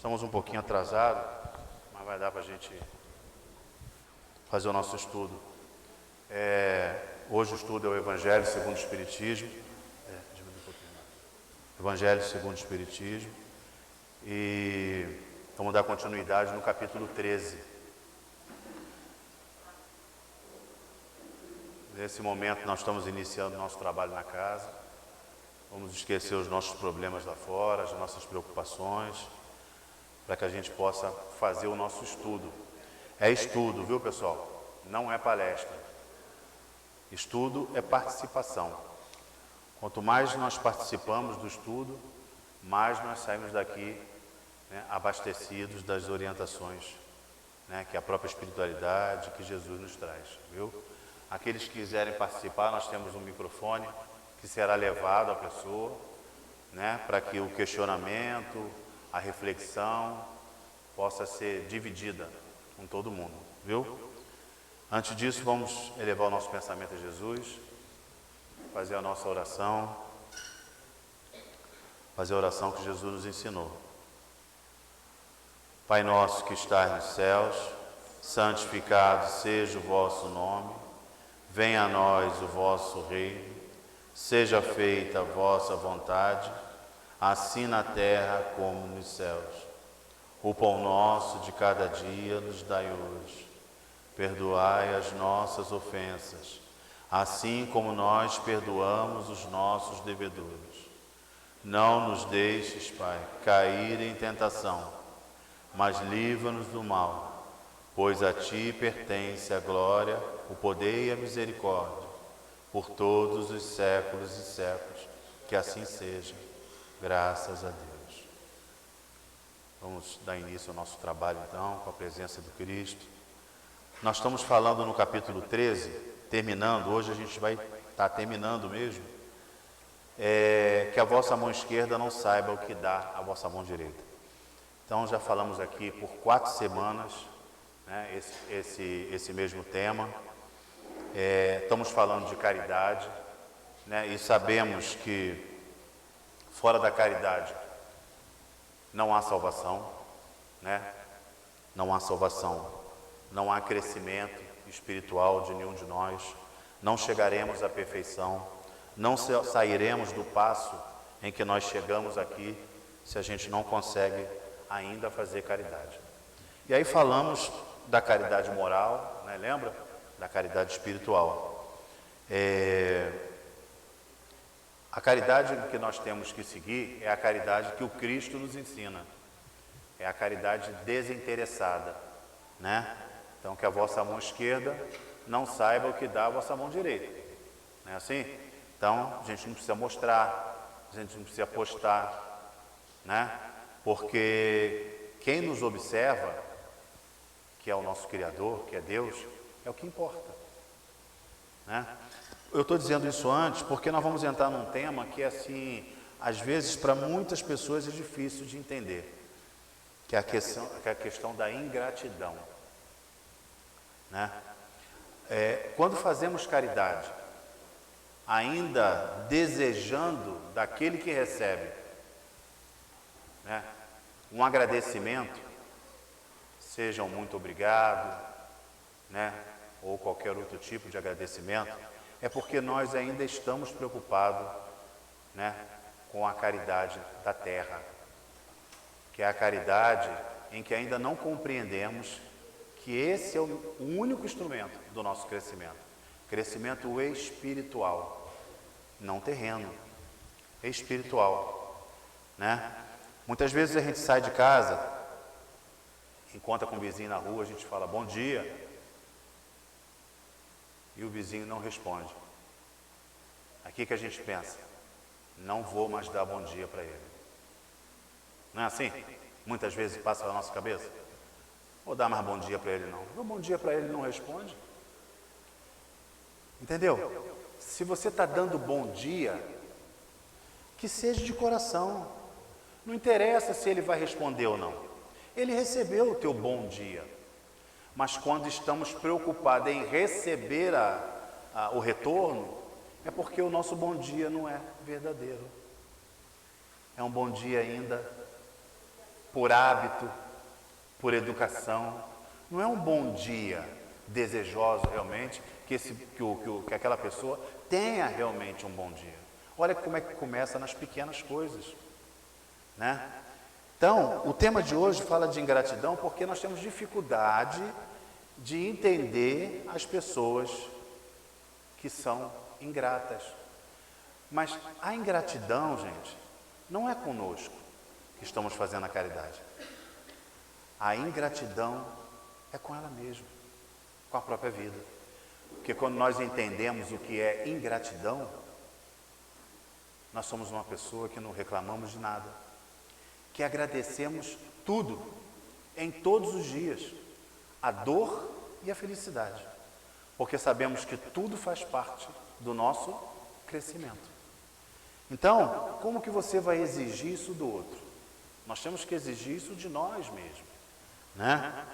Estamos um pouquinho atrasados, mas vai dar para a gente fazer o nosso estudo. Hoje o estudo é o Evangelho segundo o Espiritismo. Evangelho segundo o Espiritismo. E vamos dar continuidade no capítulo 13. Nesse momento nós estamos iniciando nosso trabalho na casa. Vamos esquecer os nossos problemas lá fora, as nossas preocupações, para que a gente possa fazer o nosso estudo. É estudo, viu, pessoal? Não é palestra. Estudo é participação. Quanto mais nós participamos do estudo, mais nós saímos daqui, né, abastecidos das orientações, né, que a própria espiritualidade, que Jesus nos traz, viu? Aqueles que quiserem participar, nós temos um microfone que será levado à pessoa, né, para que o questionamento, a reflexão possa ser dividida com todo mundo, viu? Antes disso, vamos elevar o nosso pensamento a Jesus, fazer a nossa oração, fazer a oração que Jesus nos ensinou. Pai nosso que estás nos céus, santificado seja o vosso nome, venha a nós o vosso reino, seja feita a vossa vontade, assim na terra como nos céus. O pão nosso de cada dia nos dai hoje. Perdoai as nossas ofensas, assim como nós perdoamos os nossos devedores. Não nos deixes, Pai, cair em tentação, mas livra-nos do mal, pois a Ti pertence a glória, o poder e a misericórdia, por todos os séculos e séculos. Que assim seja. Graças a Deus. Vamos dar início ao nosso trabalho, então, com a presença do Cristo. Nós estamos falando no capítulo 13, terminando, hoje a gente vai estar terminando mesmo, que a vossa mão esquerda não saiba o que dá a vossa mão direita. Então, já falamos aqui por 4 semanas, né, esse mesmo tema. Estamos falando de caridade, né, e sabemos que fora da caridade não há salvação, né? Não há salvação, não há crescimento espiritual de nenhum de nós, não chegaremos à perfeição, não sairemos do passo em que nós chegamos aqui se a gente não consegue ainda fazer caridade. E aí falamos da caridade moral, né? Lembra? Da caridade espiritual. A caridade que nós temos que seguir é a caridade que o Cristo nos ensina. É a caridade desinteressada, né? Então, que a vossa mão esquerda não saiba o que dá a vossa mão direita. Não é assim? Então, a gente não precisa mostrar, a gente não precisa postar, né? Porque quem nos observa, que é o nosso Criador, que é Deus, é o que importa, né? Eu estou dizendo isso antes porque nós vamos entrar num tema que, assim, às vezes para muitas pessoas é difícil de entender, que é a questão da ingratidão, né? Quando fazemos caridade, ainda desejando daquele que recebe, né, um agradecimento, seja um muito obrigado, né, ou qualquer outro tipo de agradecimento, é porque nós ainda estamos preocupados, né, com a caridade da terra, que é a caridade em que ainda não compreendemos que esse é o único instrumento do nosso crescimento espiritual, não terreno, espiritual, né? Muitas vezes a gente sai de casa, encontra com o vizinho na rua, a gente fala bom dia, e o vizinho não responde. Aqui que a gente pensa, não vou mais dar bom dia para ele. Não é assim? Muitas vezes passa na nossa cabeça. Vou dar mais bom dia para ele não. Dou bom dia para ele, não responde. Entendeu? Se você está dando bom dia, que seja de coração. Não interessa se ele vai responder ou não. Ele recebeu o teu bom dia. Mas quando estamos preocupados em receber o retorno, é porque o nosso bom dia não é verdadeiro. É um bom dia ainda por hábito, por educação. Não é um bom dia desejoso realmente que aquela pessoa tenha realmente um bom dia. Olha como é que começa nas pequenas coisas, né? Então, o tema de hoje fala de ingratidão porque nós temos dificuldade de entender as pessoas que são ingratas. Mas a ingratidão, gente, não é conosco que estamos fazendo a caridade. A ingratidão é com ela mesma, com a própria vida. Porque quando nós entendemos o que é ingratidão, nós somos uma pessoa que não reclamamos de nada, que agradecemos tudo, em todos os dias, a dor e a felicidade, porque sabemos que tudo faz parte do nosso crescimento. Então, como que você vai exigir isso do outro? Nós temos que exigir isso de nós mesmos, né?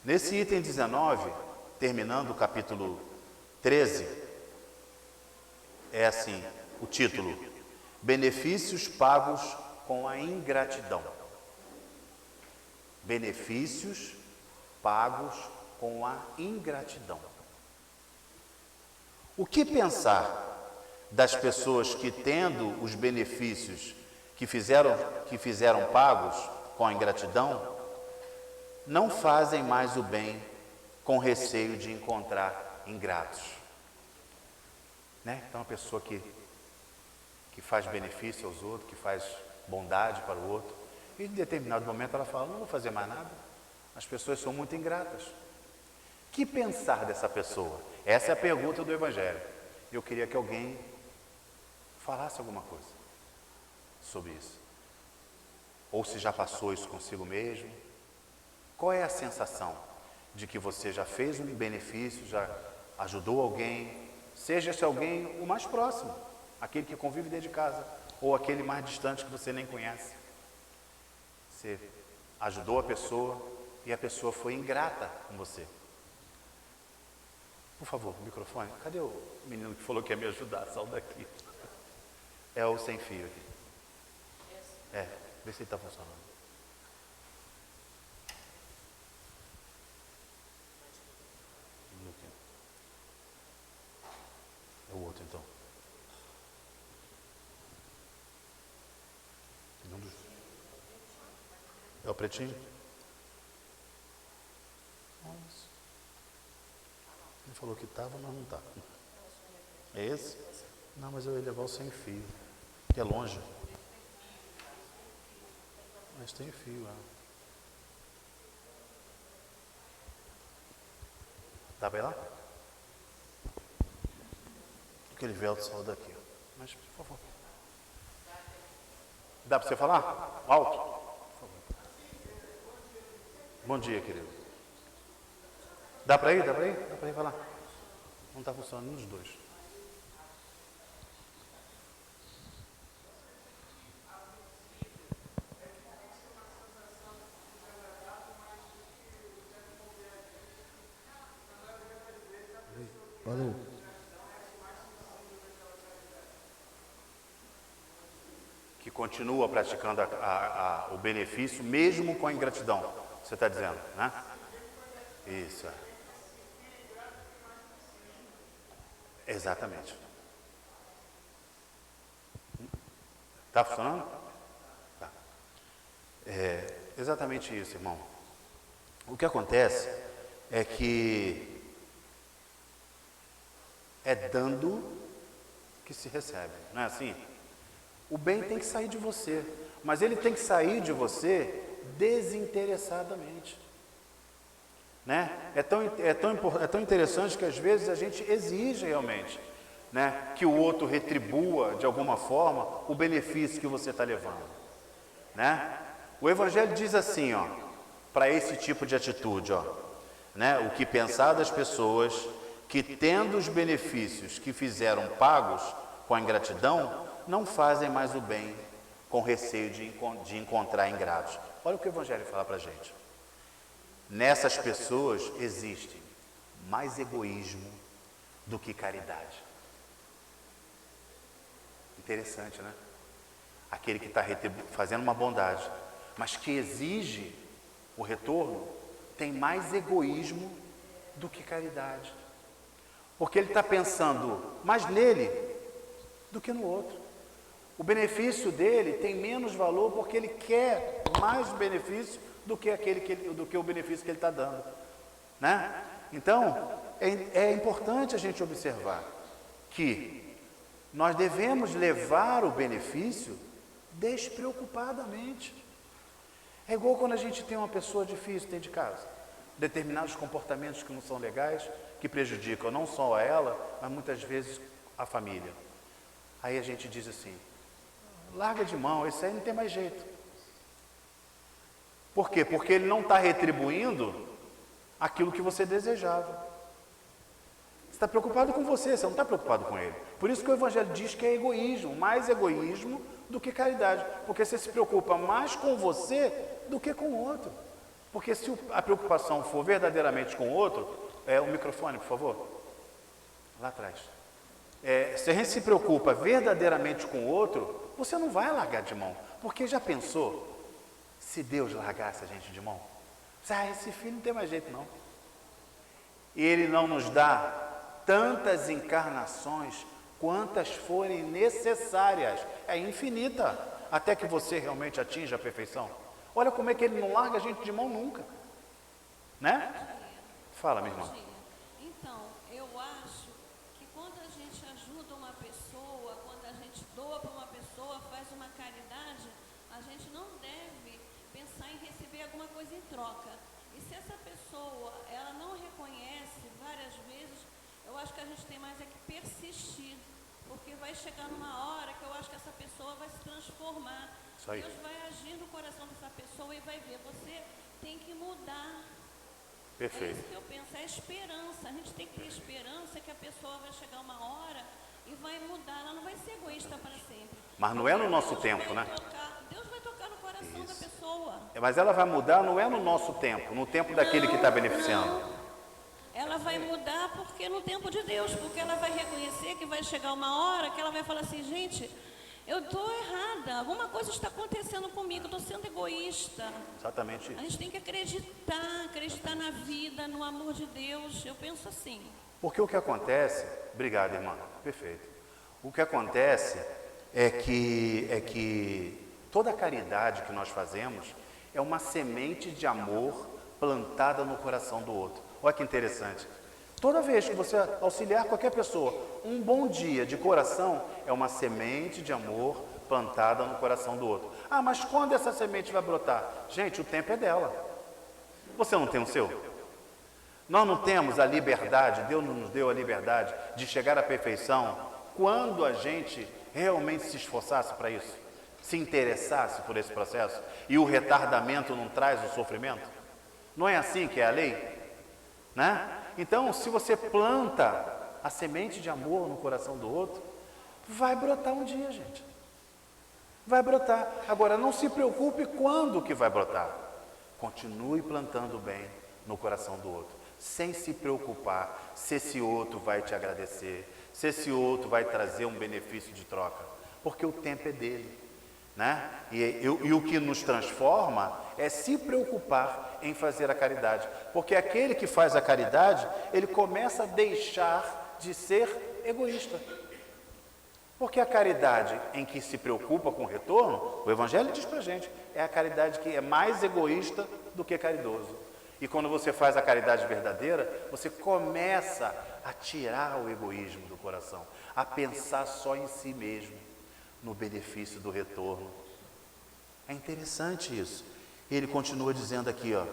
Nesse item 19, terminando o capítulo 13, é assim, o título: Benefícios pagos com a ingratidão. Benefícios pagos com a ingratidão. O que pensar das pessoas que, tendo os benefícios que fizeram pagos com a ingratidão, não fazem mais o bem com receio de encontrar ingratos? Né? Então, a pessoa que faz benefício aos outros, que faz bondade para o outro, e em determinado momento ela fala: não vou fazer mais nada, as pessoas são muito ingratas. Que pensar dessa pessoa? Essa é a pergunta do Evangelho. Eu queria que alguém falasse alguma coisa sobre isso. Ou se já passou isso consigo mesmo. Qual é a sensação de que você já fez um benefício, já ajudou alguém, seja esse alguém o mais próximo, aquele que convive dentro de casa, ou aquele mais distante que você nem conhece. Você ajudou a pessoa e a pessoa foi ingrata com você. Por favor, o microfone. Cadê o menino que falou que ia me ajudar? Saiu daqui. É o sem fio aqui. Vê se ele está funcionando. É o outro, então. É o pretinho? Nossa. Ele falou que estava, mas não está. É esse? Não, mas eu ia levar o sem fio, que é longe. Mas tem fio lá. Dá para ir lá? Aquele véu saiu daqui. Mas, por favor. Dá para você falar? Alto? Por favor. Bom dia, querido. Dá para ir? Dá para ir? Dá para ir falar? Não está funcionando nos dois. Valeu. Que continua praticando o benefício mesmo com a ingratidão. Você está dizendo, né? Isso. Exatamente. Está funcionando? Tá. É exatamente isso, irmão. O que acontece é que é dando que se recebe, não é assim? O bem tem que sair de você, mas ele tem que sair de você desinteressadamente, né? É tão interessante que às vezes a gente exige realmente, né, que o outro retribua de alguma forma o benefício que você está levando, né? O Evangelho diz assim, ó, para esse tipo de atitude, ó, né? O que pensar das pessoas que, tendo os benefícios que fizeram pagos com a ingratidão, não fazem mais o bem com receio de encontrar ingratos. Olha o que o Evangelho fala para a gente. Nessas pessoas existe mais egoísmo do que caridade. Interessante, né? Aquele que está fazendo uma bondade, mas que exige o retorno, tem mais egoísmo do que caridade. Porque ele está pensando mais nele do que no outro. O benefício dele tem menos valor porque ele quer mais benefício do que o benefício que ele está dando, né? Então, é importante a gente observar que nós devemos levar o benefício despreocupadamente. É igual quando a gente tem uma pessoa difícil dentro de casa, determinados comportamentos que não são legais, que prejudicam não só a ela, mas muitas vezes a família. Aí a gente diz assim, larga de mão, esse aí não tem mais jeito. Por quê? Porque ele não está retribuindo aquilo que você desejava. Você está preocupado com você não está preocupado com ele. Por isso que o Evangelho diz que é egoísmo, mais egoísmo do que caridade. Porque você se preocupa mais com você do que com o outro. Porque se a preocupação for verdadeiramente com o outro, o microfone, por favor, lá atrás. Se a gente se preocupa verdadeiramente com o outro, você não vai largar de mão. Porque já pensou, se Deus largasse a gente de mão? Esse filho não tem mais jeito não. E Ele não nos dá tantas encarnações quantas forem necessárias. É infinita, até que você realmente atinja a perfeição. Olha como é que Ele não larga a gente de mão nunca. Né? Fala, minha irmã. Então, eu acho que quando a gente ajuda uma pessoa, quando a gente doa para uma pessoa, faz uma caridade, a gente não deve pensar em receber alguma coisa em troca. E se essa pessoa, ela não reconhece várias vezes, eu acho que a gente tem mais é que persistir, porque vai chegar numa hora que eu acho que essa pessoa vai se transformar. Isso aí. Deus vai agir no coração dessa pessoa e vai ver, você tem que mudar. Perfeito. É isso que eu penso, é a esperança. A gente tem que ter esperança que a pessoa vai chegar uma hora e vai mudar. Ela não vai ser egoísta para sempre. Mas não é no nosso tempo, né? Deus vai tocar no coração da pessoa. Mas ela vai mudar, não é no nosso tempo, no tempo daquele que está beneficiando. Ela vai mudar porque no tempo de Deus, porque ela vai reconhecer que vai chegar uma hora que ela vai falar assim, gente, eu estou errada, alguma coisa está acontecendo comigo, eu estou sendo egoísta. Exatamente A isso. gente tem que acreditar na vida, no amor de Deus, eu penso assim. Porque o que acontece, obrigado, irmã, perfeito. O que acontece é que toda a caridade que nós fazemos é uma semente de amor plantada no coração do outro. Olha que interessante. Toda vez que você auxiliar qualquer pessoa, um bom dia de coração é uma semente de amor plantada no coração do outro. Ah, mas quando essa semente vai brotar? Gente, o tempo é dela. Você não tem o seu? Nós não temos a liberdade, Deus não nos deu a liberdade de chegar à perfeição quando a gente realmente se esforçasse para isso, se interessasse por esse processo e o retardamento não traz o sofrimento? Não é assim que é a lei? Né? Então, se você planta a semente de amor no coração do outro, vai brotar um dia, gente. Vai brotar. Agora, não se preocupe quando que vai brotar. Continue plantando o bem no coração do outro, sem se preocupar se esse outro vai te agradecer, se esse outro vai trazer um benefício de troca, porque o tempo é dele. Né? E o que nos transforma é se preocupar em fazer a caridade, porque aquele que faz a caridade, ele começa a deixar de ser egoísta, porque a caridade em que se preocupa com o retorno, o Evangelho diz pra gente, é a caridade que é mais egoísta do que caridoso. E quando você faz a caridade verdadeira, você começa a tirar o egoísmo do coração, a pensar só em si mesmo, no benefício do retorno. É interessante isso. Ele continua dizendo aqui, ó,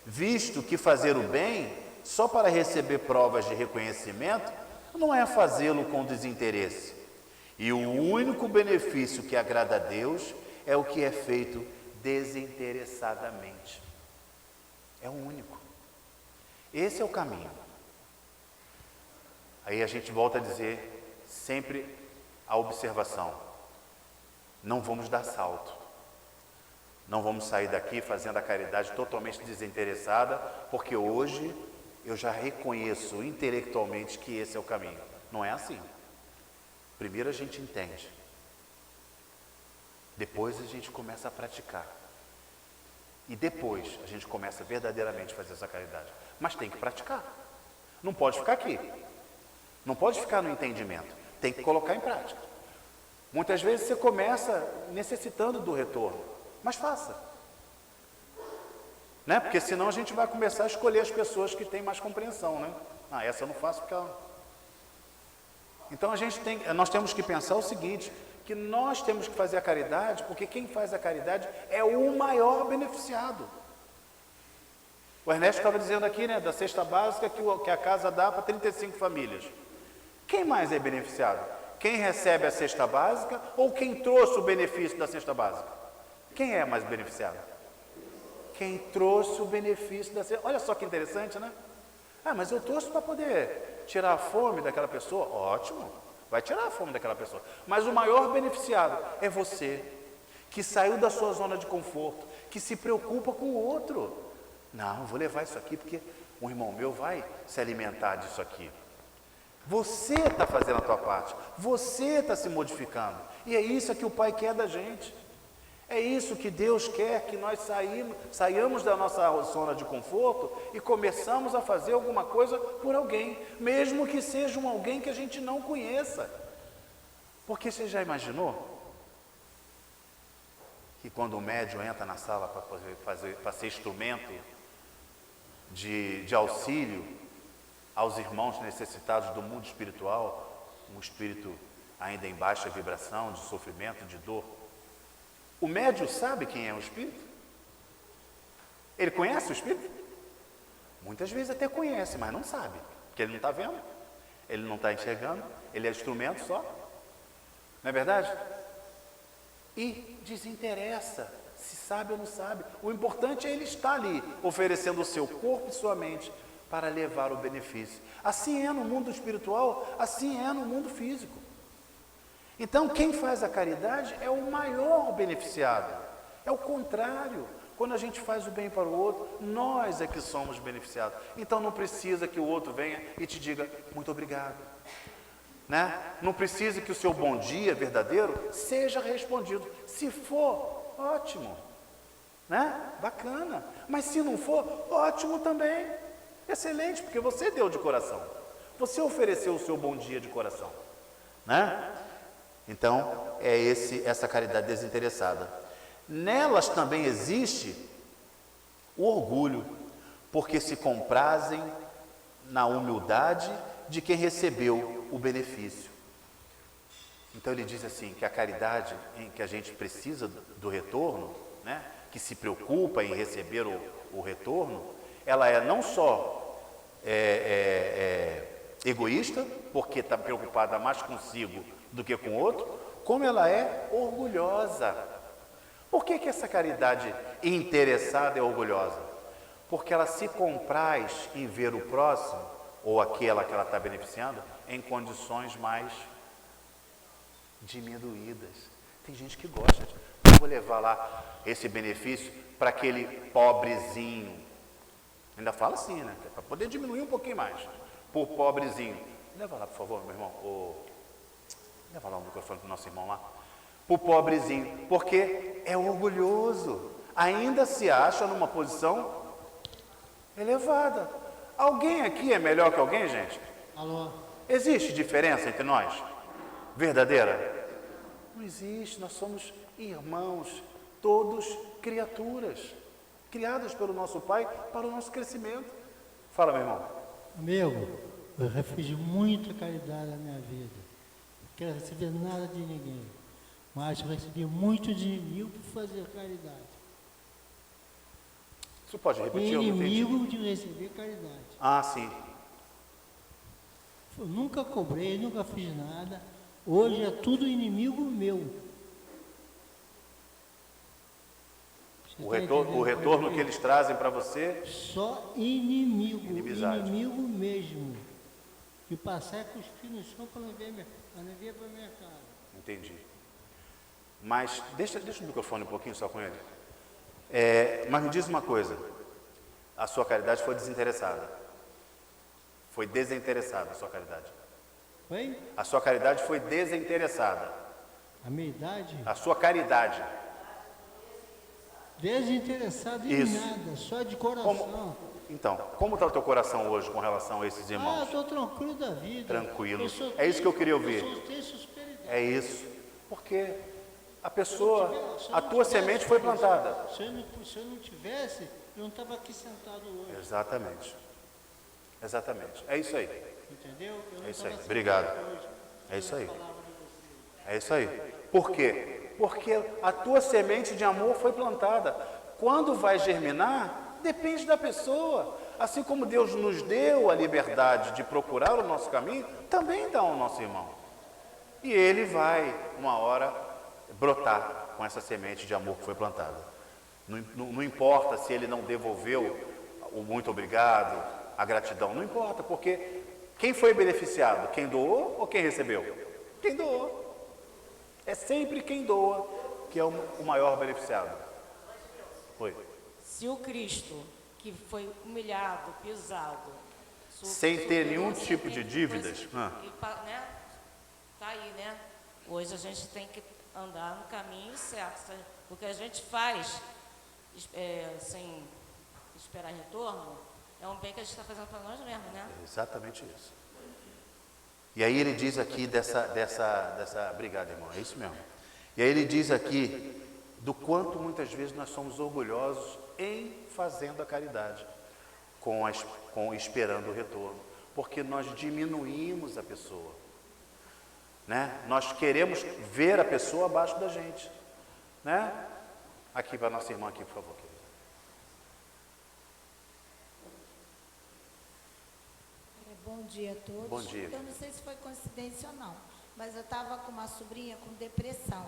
visto que fazer o bem só para receber provas de reconhecimento não é fazê-lo com desinteresse. E o único benefício que agrada a Deus é o que é feito desinteressadamente. É o único. Esse é o caminho. Aí a gente volta a dizer sempre a observação. Não vamos dar salto. Não vamos sair daqui fazendo a caridade totalmente desinteressada, porque hoje eu já reconheço intelectualmente que esse é o caminho. Não é assim. Primeiro a gente entende. Depois a gente começa a praticar. E depois a gente começa verdadeiramente a fazer essa caridade. Mas tem que praticar. Não pode ficar aqui. Não pode ficar no entendimento. Tem que colocar em prática. Muitas vezes você começa necessitando do retorno. Mas faça. Né? Porque senão a gente vai começar a escolher as pessoas que têm mais compreensão. Né? Ah, essa eu não faço porque ela... Então nós temos que pensar o seguinte, que nós temos que fazer a caridade, porque quem faz a caridade é o maior beneficiado. O Ernesto estava dizendo aqui, né, da cesta básica que a casa dá para 35 famílias. Quem mais é beneficiado? Quem recebe a cesta básica ou quem trouxe o benefício da cesta básica? Quem é mais beneficiado? Quem trouxe o benefício da cesta. Olha só que interessante, né? Ah, mas eu trouxe para poder tirar a fome daquela pessoa. Ótimo, vai tirar a fome daquela pessoa. Mas o maior beneficiado é você, que saiu da sua zona de conforto, que se preocupa com o outro. Não, vou levar isso aqui porque um irmão meu vai se alimentar disso aqui. Você está fazendo a tua parte, você está se modificando. E é isso que o Pai quer da gente. É isso que Deus quer, que nós saiamos da nossa zona de conforto e começamos a fazer alguma coisa por alguém, mesmo que seja alguém que a gente não conheça. Porque você já imaginou que quando o médium entra na sala para ser instrumento de auxílio aos irmãos necessitados do mundo espiritual, um espírito ainda em baixa vibração, de sofrimento, de dor, o médium sabe quem é o espírito? Ele conhece o espírito? Muitas vezes até conhece, mas não sabe, porque ele não está vendo, ele não está enxergando, ele é instrumento só. Não é verdade? E desinteressa se sabe ou não sabe. O importante é ele estar ali, oferecendo o seu corpo e sua mente para levar o benefício. Assim é no mundo espiritual, assim é no mundo físico. Então, quem faz a caridade é o maior beneficiado. É o contrário. Quando a gente faz o bem para o outro, nós é que somos beneficiados. Então, não precisa que o outro venha e te diga muito obrigado. Né? Não precisa que o seu bom dia verdadeiro seja respondido. Se for, ótimo. Né? Bacana. Mas se não for, ótimo também. Excelente, porque você deu de coração. Você ofereceu o seu bom dia de coração. Né? Então, é essa caridade desinteressada. Nelas também existe o orgulho, porque se comprazem na humildade de quem recebeu o benefício. Então ele diz assim, que a caridade em que a gente precisa do retorno, né, que se preocupa em receber o retorno, ela é não só egoísta, porque está preocupada mais consigo do que com o outro, como ela é orgulhosa. Por que essa caridade interessada é orgulhosa? Porque ela se compraz em ver o próximo, ou aquela que ela está beneficiando, em condições mais diminuídas. Tem gente que gosta eu vou levar lá esse benefício para aquele pobrezinho. Ainda fala assim, né? Para poder diminuir um pouquinho mais. Por pobrezinho. Leva lá, por favor, meu irmão. Leva lá o microfone para o nosso irmão lá. Por pobrezinho. Porque é orgulhoso. Ainda se acha numa posição elevada. Alguém aqui é melhor que alguém, gente? Alô? Existe diferença entre nós? Verdadeira? Não existe. Nós somos irmãos, todos criaturas, criadas pelo nosso Pai para o nosso crescimento. Fala, meu irmão. Amigo, eu já fiz muita caridade na minha vida. Não quero receber nada de ninguém. Mas eu recebi muito de inimigo por fazer caridade. Você pode repetir? Eu não entendi. Inimigo de receber caridade. Ah, sim. Eu nunca cobrei, nunca fiz nada. Hoje é tudo inimigo meu. O retorno que eles trazem para você? Só inimigo. Inimizade. Inimigo mesmo. E passar e cuspir no chão para não vir para minha cara. Entendi. Mas, deixa o microfone um pouquinho só com ele. Mas me diz uma coisa. A sua caridade foi desinteressada. Foi desinteressada a sua caridade. Foi? A sua caridade foi desinteressada. A minha idade? A sua caridade. Desinteressado em Isso. nada, só de coração. Então, como está o teu coração hoje com relação a esses Eu irmãos? estou tranquilo da vida. Tranquilo. Eu só É isso que eu queria tenho- ouvir. Eu só tenho prosperidade. É isso. Porque a pessoa, a tua semente foi plantada. Se eu não tivesse, eu não estava aqui sentado hoje. Exatamente. Exatamente. É isso aí. Entendeu? Eu não É isso aí. estava Obrigado. sentado hoje. É isso aí. Pela palavra de vocês. É isso aí. Por quê? Porque a tua semente de amor foi plantada. Quando vai germinar, depende da pessoa. Assim como Deus nos deu a liberdade de procurar o nosso caminho, também dá ao nosso irmão. E ele vai, uma hora, brotar com essa semente de amor que foi plantada. Não importa se ele não devolveu o muito obrigado, a gratidão, não importa, porque quem foi beneficiado? Quem doou ou quem recebeu? Quem doou. É sempre quem doa que é o maior beneficiado. Foi. Se o Cristo, que foi humilhado, pisado, Sem ter nenhum tipo de dívidas. né? Tá aí, né? Hoje a gente tem que andar no caminho certo. O que a gente faz sem esperar retorno é um bem que a gente está fazendo para nós mesmos, né? Exatamente isso. E aí ele diz aqui obrigado, irmão, é isso mesmo. E aí ele diz aqui do quanto muitas vezes nós somos orgulhosos em fazendo a caridade, com esperando o retorno, porque nós diminuímos a pessoa, né? Nós queremos ver a pessoa abaixo da gente, né? Aqui para a nossa irmã aqui, por favor. Querida. Bom dia a todos. Bom dia. Eu não sei se foi coincidência ou não, mas eu estava com uma sobrinha com depressão.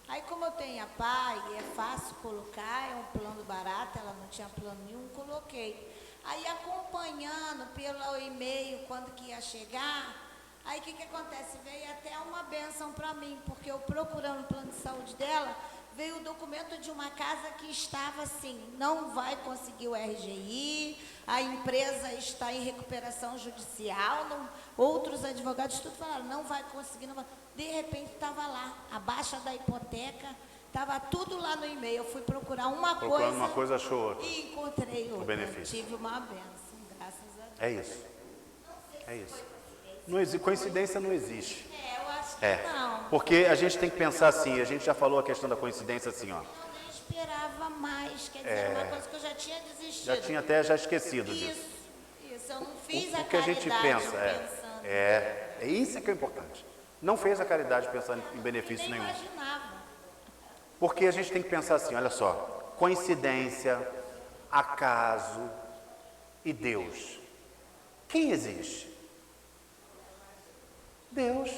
Aí, como eu tenho a pai, é fácil colocar, é um plano barato, ela não tinha plano nenhum, coloquei. Aí, acompanhando pelo e-mail quando que ia chegar, aí o que acontece? Veio até uma bênção para mim, porque eu procurando o plano de saúde dela, veio o documento de uma casa que estava assim, não vai conseguir o RGI, a empresa está em recuperação judicial, outros advogados tudo falaram, não vai conseguir, não vai. De repente estava lá, a baixa da hipoteca, estava tudo lá no e-mail, eu fui procurar Procurando uma coisa, achou outra. e encontrei outra, benefício. tive uma bênção, graças a Deus. É isso. É isso. Não existe, coincidência não existe. Eu acho que não. Porque a gente tem que pensar assim, a gente já falou a questão da coincidência assim, ó. Eu nem esperava mais, quer dizer, uma coisa que eu já tinha desistido. Já tinha até esquecido disso. Isso, eu não fiz a O que a gente caridade pensa pensando. é isso que é importante. Não fez a caridade pensando em benefício Nem nenhum. imaginava. Porque a gente tem que pensar assim, olha só, coincidência, acaso e Deus. Quem existe? Deus.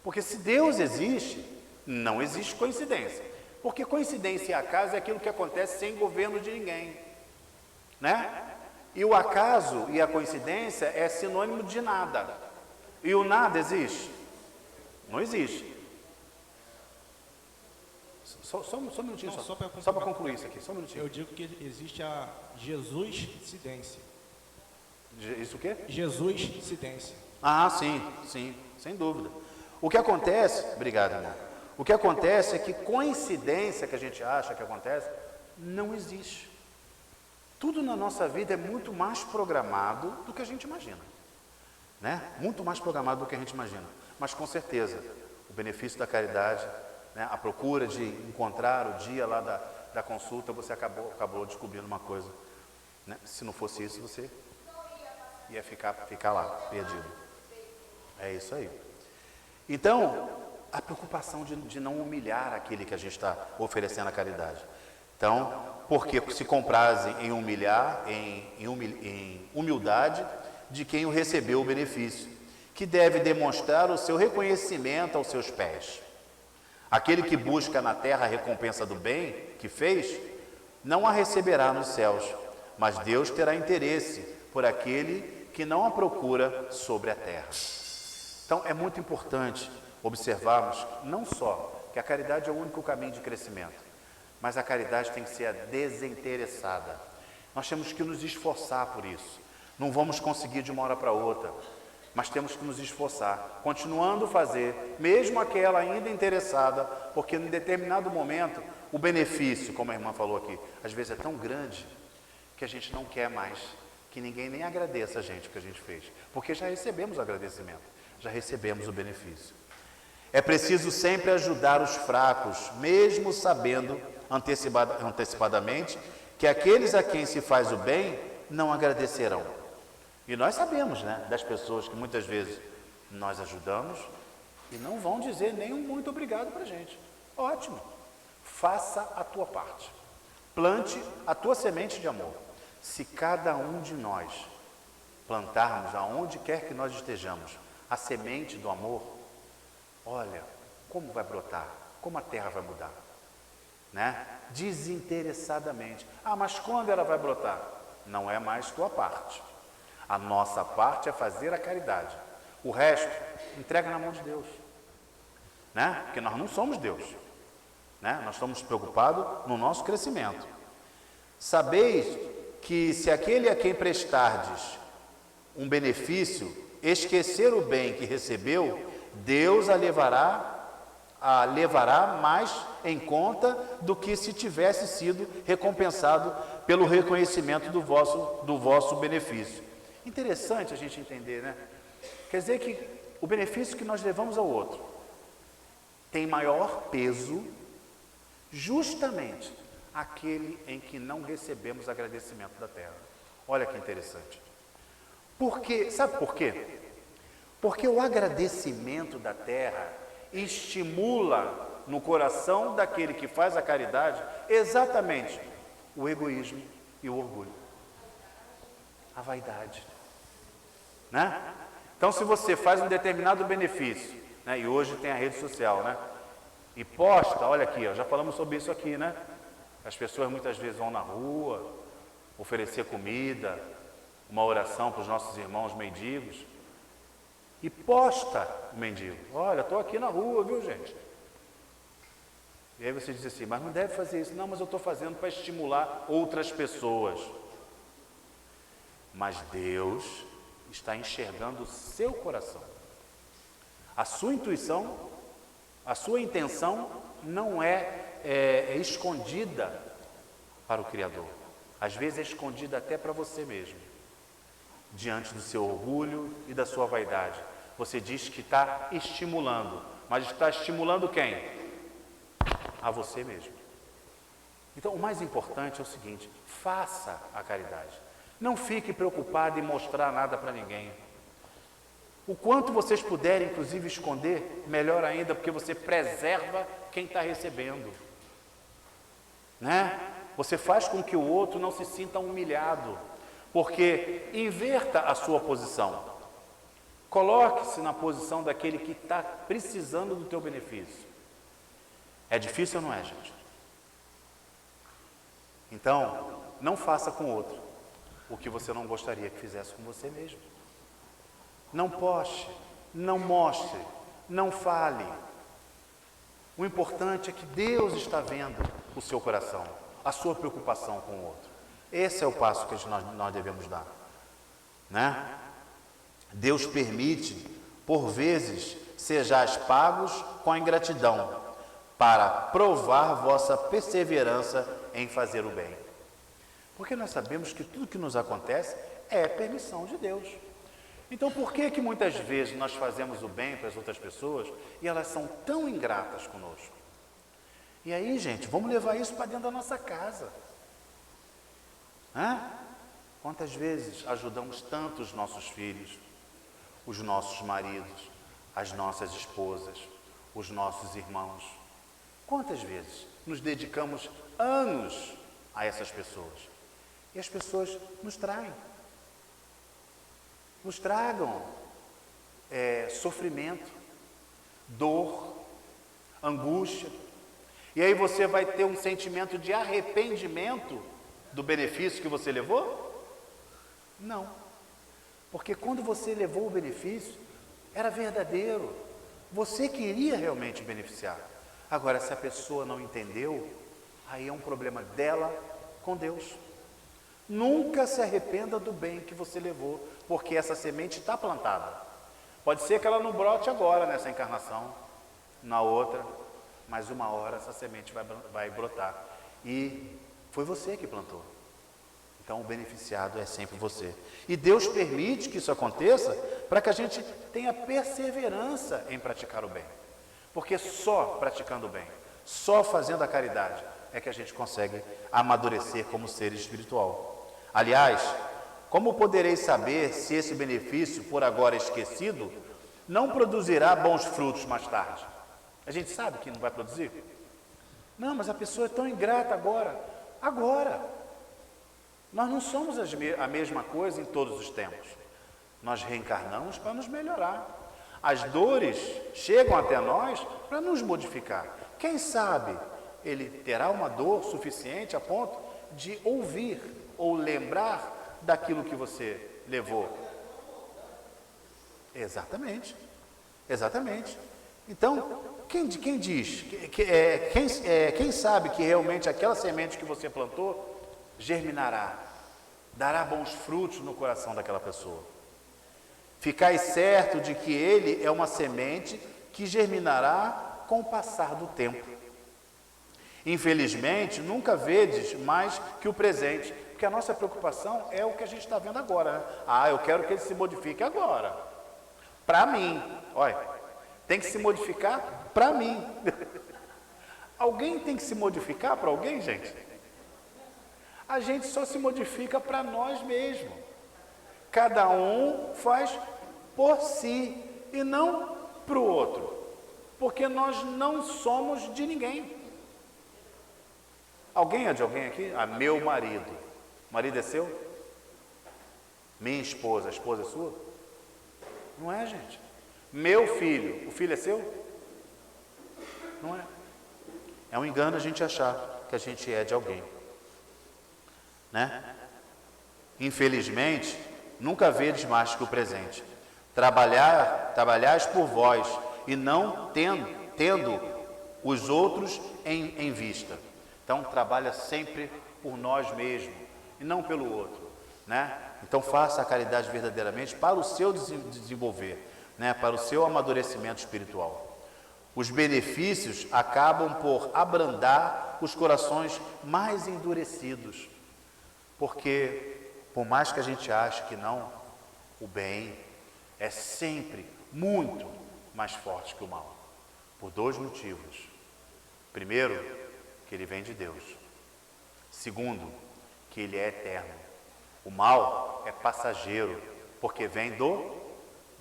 Porque se Deus existe, não existe coincidência. Porque coincidência e acaso é aquilo que acontece sem governo de ninguém, né? E o acaso e a coincidência é sinônimo de nada. E o nada existe? Não existe. Só um minutinho, Não, só para para concluir isso aqui, só um minutinho. Eu digo que existe a Jesus-cidência. Isso o quê? Jesus-cidência. Ah, sim, sem dúvida. O que acontece, obrigado, irmão. O que acontece é que coincidência que a gente acha que acontece, não existe. Tudo na nossa vida é muito mais programado do que a gente imagina, né? Muito mais programado do que a gente imagina. Mas com certeza, o benefício da caridade, né? A procura de encontrar o dia lá da consulta, você acabou descobrindo uma coisa, né? Se não fosse isso, você ia ficar lá, perdido. É isso aí. Então, a preocupação de não humilhar aquele que a gente está oferecendo a caridade. Então, porque se comprazem em humilhar, em humildade de quem o recebeu o benefício, que deve demonstrar o seu reconhecimento aos seus pés. Aquele que busca na terra a recompensa do bem que fez, não a receberá nos céus, mas Deus terá interesse por aquele que não a procura sobre a terra. Então, é muito importante observarmos, não só que a caridade é o único caminho de crescimento, mas a caridade tem que ser a desinteressada. Nós temos que nos esforçar por isso. Não vamos conseguir de uma hora para outra, mas temos que nos esforçar, continuando a fazer, mesmo aquela ainda interessada, porque em determinado momento o benefício, como a irmã falou aqui, às vezes é tão grande que a gente não quer mais que ninguém nem agradeça a gente o que a gente fez, porque já recebemos o agradecimento, já recebemos o benefício. É preciso sempre ajudar os fracos, mesmo sabendo antecipadamente que aqueles a quem se faz o bem não agradecerão. E nós sabemos, né, das pessoas que muitas vezes nós ajudamos e não vão dizer nem um muito obrigado para a gente. Ótimo, faça a tua parte, plante a tua semente de amor. Se cada um de nós plantarmos aonde quer que nós estejamos a semente do amor, olha como vai brotar, como a terra vai mudar, né? Desinteressadamente. Ah, mas quando ela vai brotar? Não é mais tua parte. A nossa parte é fazer a caridade. O resto, entrega na mão de Deus, né? Porque nós não somos Deus, né? Nós estamos preocupados no nosso crescimento. Sabeis que se aquele a quem prestardes um benefício esquecer o bem que recebeu, Deus a levará mais em conta do que se tivesse sido recompensado pelo reconhecimento do vosso benefício. Interessante a gente entender, né? Quer dizer que o benefício que nós levamos ao outro tem maior peso justamente aquele em que não recebemos agradecimento da terra. Olha que interessante. Sabe por quê? Porque o agradecimento da terra estimula no coração daquele que faz a caridade exatamente o egoísmo e o orgulho, a vaidade, né? Então, se você faz um determinado benefício, né, e hoje tem a rede social, né, e posta, olha aqui, ó, já falamos sobre isso aqui, né? As pessoas muitas vezes vão na rua oferecer comida, uma oração para os nossos irmãos mendigos, e posta o mendigo. Olha, estou aqui na rua, viu, gente? E aí você diz assim, mas não deve fazer isso. Não, mas eu estou fazendo para estimular outras pessoas. Mas Deus está enxergando o seu coração. A sua intuição, a sua intenção não é escondida para o Criador. Às vezes é escondida até para você mesmo. Diante do seu orgulho e da sua vaidade. Você diz que está estimulando, mas está estimulando quem? A você mesmo. Então, o mais importante é o seguinte, faça a caridade. Não fique preocupado em mostrar nada para ninguém. O quanto vocês puderem, inclusive, esconder, melhor ainda, porque você preserva quem está recebendo. Né? Você faz com que o outro não se sinta humilhado. Porque inverta a sua posição. Coloque-se na posição daquele que está precisando do teu benefício. É difícil ou não é, gente? Então, não faça com o outro o que você não gostaria que fizesse com você mesmo. Não poste, não mostre, não fale. O importante é que Deus está vendo o seu coração, a sua preocupação com o outro. Esse é o passo que nós devemos dar, né? Deus permite, por vezes, sejais pagos com a ingratidão, para provar vossa perseverança em fazer o bem. Porque nós sabemos que tudo que nos acontece é permissão de Deus. Então, por que muitas vezes nós fazemos o bem para as outras pessoas e elas são tão ingratas conosco? E aí, gente, vamos levar isso para dentro da nossa casa. Quantas vezes ajudamos tanto os nossos filhos, os nossos maridos, as nossas esposas, os nossos irmãos? Quantas vezes nos dedicamos anos a essas pessoas? E as pessoas nos traem, nos tragam sofrimento, dor, angústia. E aí você vai ter um sentimento de arrependimento do benefício que você levou? Não. Porque quando você levou o benefício, era verdadeiro. Você queria realmente beneficiar. Agora, se a pessoa não entendeu, aí é um problema dela com Deus. Nunca se arrependa do bem que você levou, porque essa semente está plantada. Pode ser que ela não brote agora nessa encarnação, na outra, mas uma hora essa semente vai brotar. E foi você que plantou. Então o beneficiado é sempre você. E Deus permite que isso aconteça para que a gente tenha perseverança em praticar o bem. Porque só praticando o bem, só fazendo a caridade, é que a gente consegue amadurecer como ser espiritual. Aliás, como podereis saber se esse benefício, por agora esquecido, não produzirá bons frutos mais tarde? A gente sabe que não vai produzir? Não, mas a pessoa é tão ingrata agora. Agora. Nós não somos a mesma coisa em todos os tempos. Nós reencarnamos para nos melhorar. As dores chegam até nós para nos modificar. Quem sabe ele terá uma dor suficiente a ponto de ouvir ou lembrar daquilo que você levou. Exatamente. Exatamente. Então, quem diz? Quem sabe que realmente aquela semente que você plantou germinará, dará bons frutos no coração daquela pessoa. Ficai certo de que ele é uma semente que germinará com o passar do tempo. Infelizmente, nunca vedes mais que o presente, porque a nossa preocupação é o que a gente está vendo agora, né? Ah, eu quero que ele se modifique agora. Para mim, olha, tem que se modificar para mim. Alguém tem que se modificar para alguém, gente? A gente só se modifica para nós mesmos. Cada um faz por si e não para o outro. Porque nós não somos de ninguém. Alguém é de alguém aqui? Ah, meu marido. O marido é seu? Minha esposa. A esposa é sua? Não é, gente. Meu filho. O filho é seu? Não é. É um engano a gente achar que a gente é de alguém. Né? Infelizmente, nunca vedes mais que o presente. Trabalhais por vós e não tendo os outros em vista. Então, trabalha sempre por nós mesmos e não pelo outro. Né? Então, faça a caridade verdadeiramente para o seu desenvolver, né? Para o seu amadurecimento espiritual. Os benefícios acabam por abrandar os corações mais endurecidos. Porque, por mais que a gente ache que não, o bem é sempre muito mais forte que o mal. Por dois motivos. Primeiro, que ele vem de Deus. Segundo, que ele é eterno. O mal é passageiro, porque vem do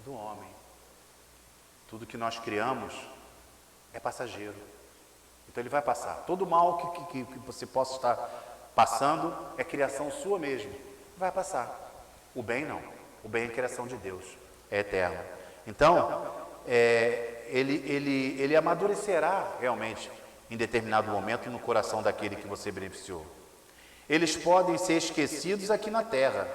homem. Tudo que nós criamos é passageiro. Então ele vai passar. Todo mal que você possa estar passando é criação sua mesmo. Vai passar. O bem não. O bem é criação de Deus. É eterno. Então, ele amadurecerá realmente em determinado momento no coração daquele que você beneficiou. Eles podem ser esquecidos aqui na terra,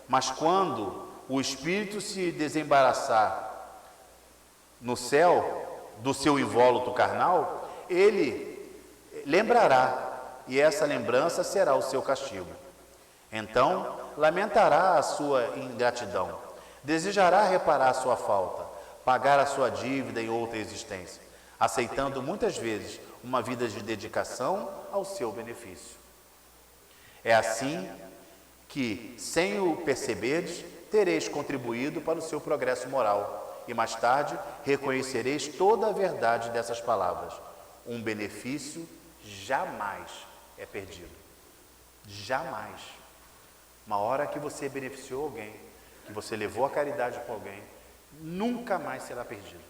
mas quando o espírito se desembaraçar no céu do seu invólucro carnal, ele lembrará. E essa lembrança será o seu castigo. Então, lamentará a sua ingratidão, desejará reparar a sua falta, pagar a sua dívida em outra existência, aceitando muitas vezes uma vida de dedicação ao seu benefício. É assim que, sem o perceberdes, tereis contribuído para o seu progresso moral e mais tarde reconhecereis toda a verdade dessas palavras. Um benefício jamais é perdido. Jamais. Uma hora que você beneficiou alguém, que você levou a caridade para alguém, nunca mais será perdido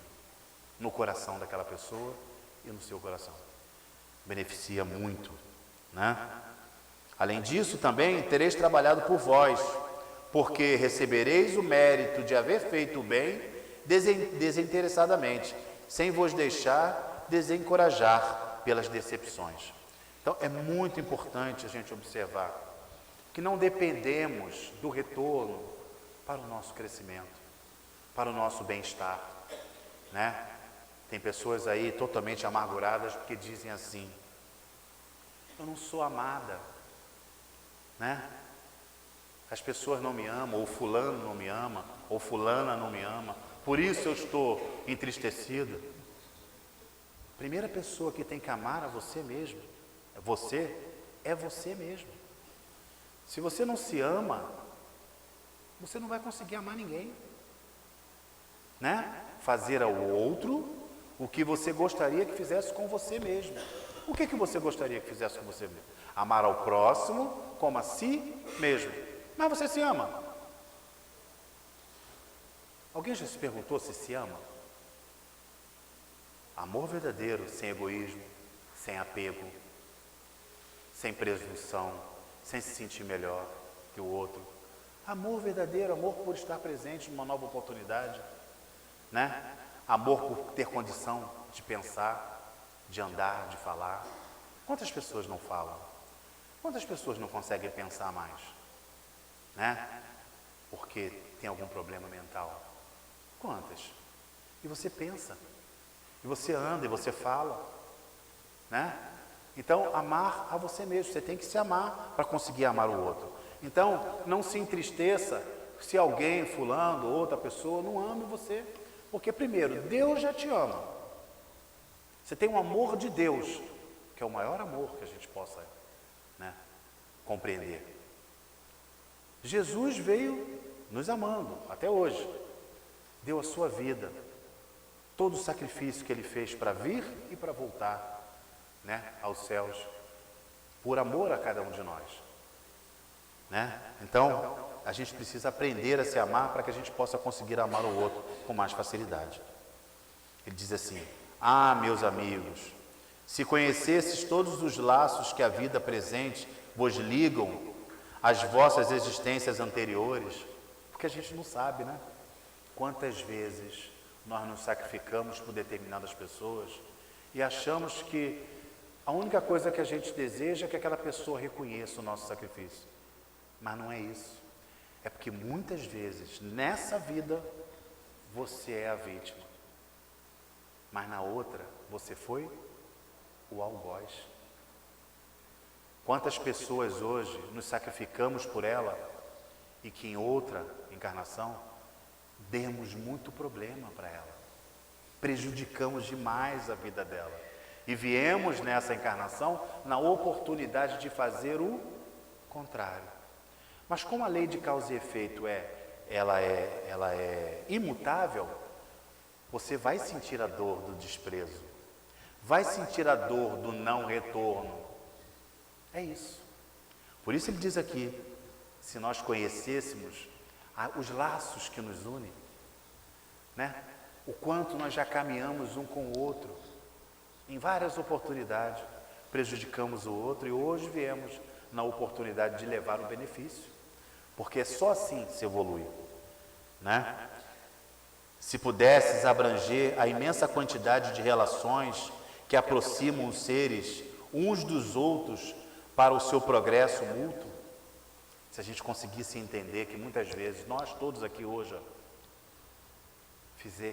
no coração daquela pessoa e no seu coração. Beneficia muito, né? Além disso, também tereis trabalhado por vós, porque recebereis o mérito de haver feito o bem desinteressadamente, sem vos deixar desencorajar pelas decepções. Então, é muito importante a gente observar que não dependemos do retorno para o nosso crescimento, para o nosso bem-estar, né? Tem pessoas aí totalmente amarguradas porque dizem assim: eu não sou amada, né? As pessoas não me amam, ou fulano não me ama, ou fulana não me ama, por isso eu estou entristecido. Primeira pessoa que tem que amar a você mesmo, você é você mesmo. Se você não se ama, você não vai conseguir amar ninguém, né? Fazer ao outro o que você gostaria que fizesse com você mesmo. O que você gostaria que fizesse com você mesmo? Amar ao próximo como a si mesmo. Mas você se ama? Alguém já se perguntou se ama? Amor verdadeiro, sem egoísmo, sem apego, sem presunção, sem se sentir melhor que o outro. Amor verdadeiro, amor por estar presente numa nova oportunidade, né? Amor por ter condição de pensar, de andar, de falar. Quantas pessoas não falam? Quantas pessoas não conseguem pensar mais? Né? Porque tem algum problema mental? Quantas? E você pensa, e você anda, e você fala, né? Então, amar a você mesmo, você tem que se amar para conseguir amar o outro. Então, não se entristeça se alguém, fulano, outra pessoa, não ame você. Porque, primeiro, Deus já te ama. Você tem um amor de Deus, que é o maior amor que a gente possa, né, compreender. Jesus veio nos amando, até hoje. Deu a sua vida, todo o sacrifício que Ele fez para vir e para voltar, né, aos céus, por amor a cada um de nós. Né? Então, a gente precisa aprender a se amar para que a gente possa conseguir amar o outro com mais facilidade. Ele diz assim: ah, meus amigos, se conhecesses todos os laços que a vida presente vos ligam às vossas existências anteriores, porque a gente não sabe, né? Quantas vezes nós nos sacrificamos por determinadas pessoas e achamos que a única coisa que a gente deseja é que aquela pessoa reconheça o nosso sacrifício. Mas não é isso. É porque muitas vezes, nessa vida, você é a vítima. Mas na outra, você foi o algoz. Quantas pessoas hoje nos sacrificamos por ela e que em outra encarnação demos muito problema para ela. Prejudicamos demais a vida dela. E viemos nessa encarnação na oportunidade de fazer o contrário. Mas como a lei de causa e efeito ela é imutável, você vai sentir a dor do desprezo, vai sentir a dor do não retorno. É isso. Por isso ele diz aqui, se nós conhecêssemos os laços que nos unem, né? O quanto nós já caminhamos um com o outro, em várias oportunidades, prejudicamos o outro e hoje viemos na oportunidade de levar o benefício. Porque só assim se evolui, né? Se pudesses abranger a imensa quantidade de relações que aproximam os seres uns dos outros para o seu progresso mútuo, se a gente conseguisse entender que muitas vezes nós todos aqui hoje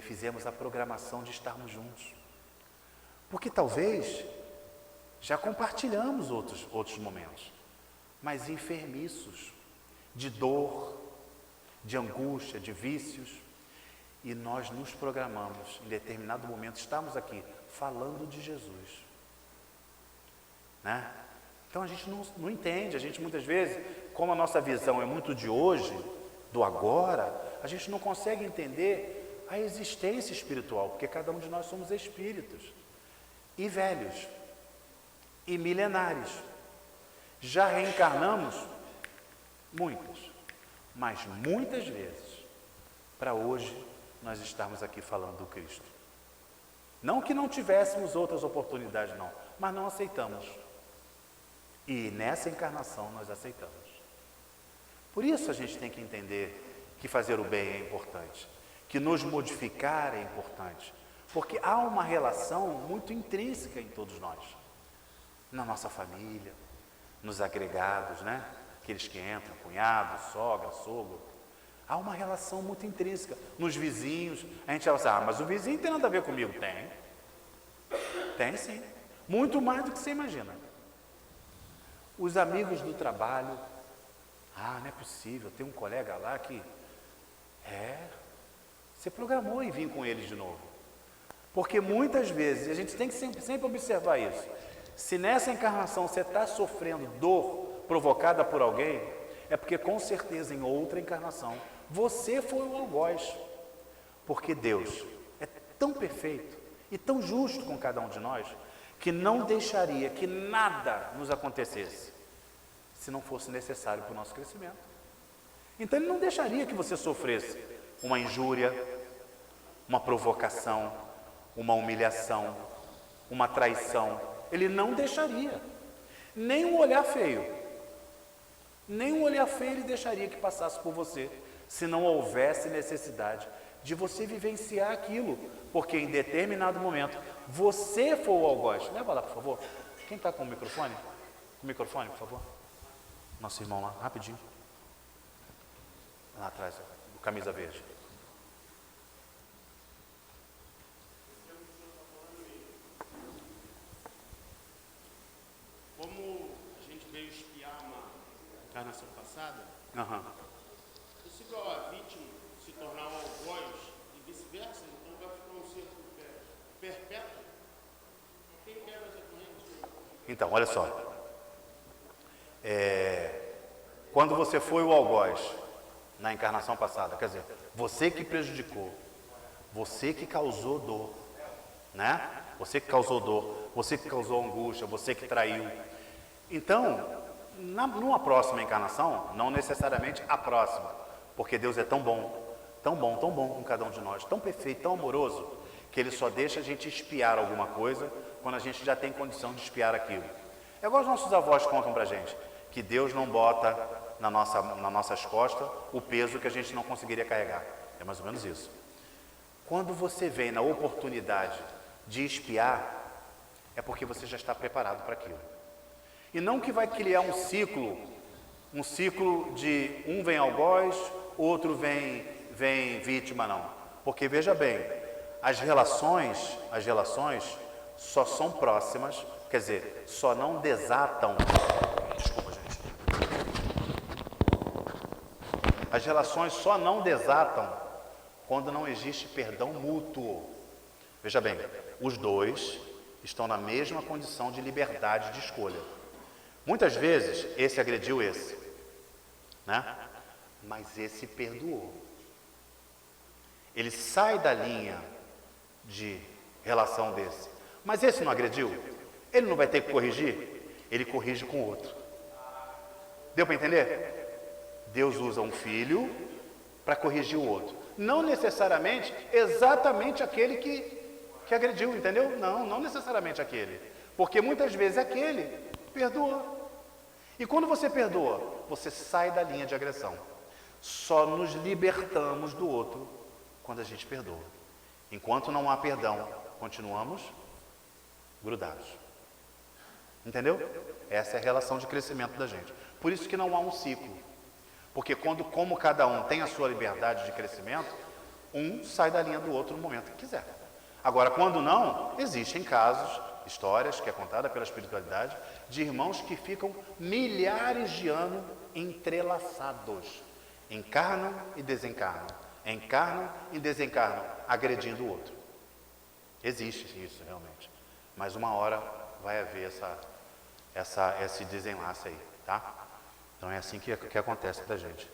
fizemos a programação de estarmos juntos, porque talvez já compartilhamos outros momentos, mas enfermiços, de dor, de angústia, de vícios, e nós nos programamos, em determinado momento, estamos aqui falando de Jesus, né? Então a gente não entende, a gente muitas vezes, como a nossa visão é muito de hoje, do agora, a gente não consegue entender a existência espiritual, porque cada um de nós somos espíritos, e velhos, e milenares, já reencarnamos muitas, mas muitas vezes, para hoje, nós estarmos aqui falando do Cristo. Não que não tivéssemos outras oportunidades, não, mas não aceitamos. E nessa encarnação nós aceitamos. Por isso a gente tem que entender que fazer o bem é importante, que nos modificar é importante, porque há uma relação muito intrínseca em todos nós, na nossa família, nos agregados, né? Aqueles que entram, cunhado, sogra, sogro. Há uma relação muito intrínseca. Nos vizinhos, a gente fala assim, mas o vizinho tem nada a ver comigo. Tem. Tem sim. Muito mais do que você imagina. Os amigos do trabalho. Não é possível, tem um colega lá que... você programou em vir com eles de novo. Porque muitas vezes, a gente tem que sempre observar isso. Se nessa encarnação você está sofrendo dor provocada por alguém, é porque com certeza em outra encarnação você foi o algoz. Porque Deus é tão perfeito e tão justo com cada um de nós, que não deixaria que nada nos acontecesse se não fosse necessário para o nosso crescimento. Então Ele não deixaria que você sofresse uma injúria, uma provocação, uma humilhação, uma traição. Ele não deixaria. Nem um olhar feio. Nem um olhar feio Ele deixaria que passasse por você, se não houvesse necessidade de você vivenciar aquilo, porque em determinado momento você foi o algoz. Leva lá, por favor. Quem está com o microfone? Com o microfone, por favor. Nosso irmão lá, rapidinho. Lá atrás, camisa verde. Como a gente veio espiar uma encarnação passada, isso igual a vítima se tornar um algoz e vice-versa, então vai ficar um círculo perpétuo. Quem quebra essa corrente? Então, olha só. Quando você foi o algoz na encarnação passada, quer dizer, você que prejudicou, você que causou dor, né? Você que causou dor, você que causou angústia, você que traiu. Então, numa próxima encarnação, não necessariamente a próxima, porque Deus é tão bom, tão bom, tão bom com cada um de nós, tão perfeito, tão amoroso, que Ele só deixa a gente espiar alguma coisa quando a gente já tem condição de espiar aquilo. É igual os nossos avós contam pra gente, que Deus não bota nas nossas costas o peso que a gente não conseguiria carregar. É mais ou menos isso. Quando você vem na oportunidade de espiar, é porque você já está preparado para aquilo. E não que vai criar um ciclo de um vem algoz, outro vem vítima, não. Porque veja bem, as relações só são próximas, quer dizer, só não desatam. Desculpa, gente. As relações só não desatam quando não existe perdão mútuo. Veja bem, os dois estão na mesma condição de liberdade de escolha. Muitas vezes, esse agrediu esse, né? Mas esse perdoou. Ele sai da linha de relação desse. Mas esse não agrediu? Ele não vai ter que corrigir? Ele corrige com o outro. Deu para entender? Deus usa um filho para corrigir o outro. Não necessariamente exatamente aquele que agrediu, entendeu? Não necessariamente aquele. Porque muitas vezes aquele perdoa. E quando você perdoa, você sai da linha de agressão. Só nos libertamos do outro quando a gente perdoa. Enquanto não há perdão, continuamos grudados. Entendeu? Essa é a relação de crescimento da gente. Por isso que não há um ciclo. Porque como cada um tem a sua liberdade de crescimento, um sai da linha do outro no momento que quiser. Agora, quando não, existem casos, histórias que é contada pela espiritualidade, de irmãos que ficam milhares de anos entrelaçados. Encarnam e desencarnam. Encarnam e desencarnam, agredindo o outro. Existe isso realmente. Mas uma hora vai haver esse desenlace aí, tá? Então é assim que acontece pra gente.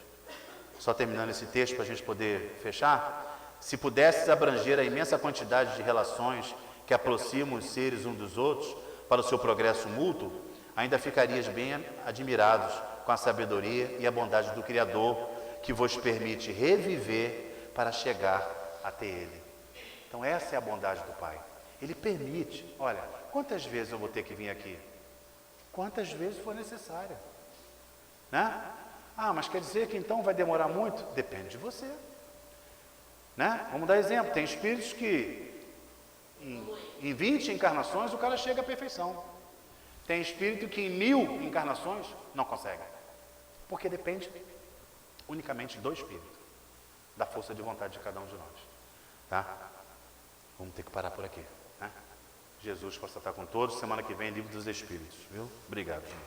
Só terminando esse texto para a gente poder fechar. Se pudesses abranger a imensa quantidade de relações que aproximam os seres uns dos outros para o seu progresso mútuo, ainda ficarias bem admirados com a sabedoria e a bondade do Criador, que vos permite reviver para chegar até Ele. Então essa é a bondade do Pai. Ele permite. Olha, quantas vezes eu vou ter que vir aqui? Quantas vezes for necessária. Né? Ah, mas quer dizer que então vai demorar muito? Depende de você. Né? Vamos dar exemplo. Tem espíritos que em 20 encarnações o cara chega à perfeição. Tem espírito que em 1000 encarnações não consegue. Porque depende unicamente do espírito, da força de vontade de cada um de nós. Tá? Vamos ter que parar por aqui. Né? Jesus possa estar com todos. Semana que vem, Livro dos Espíritos. Viu? Obrigado, gente.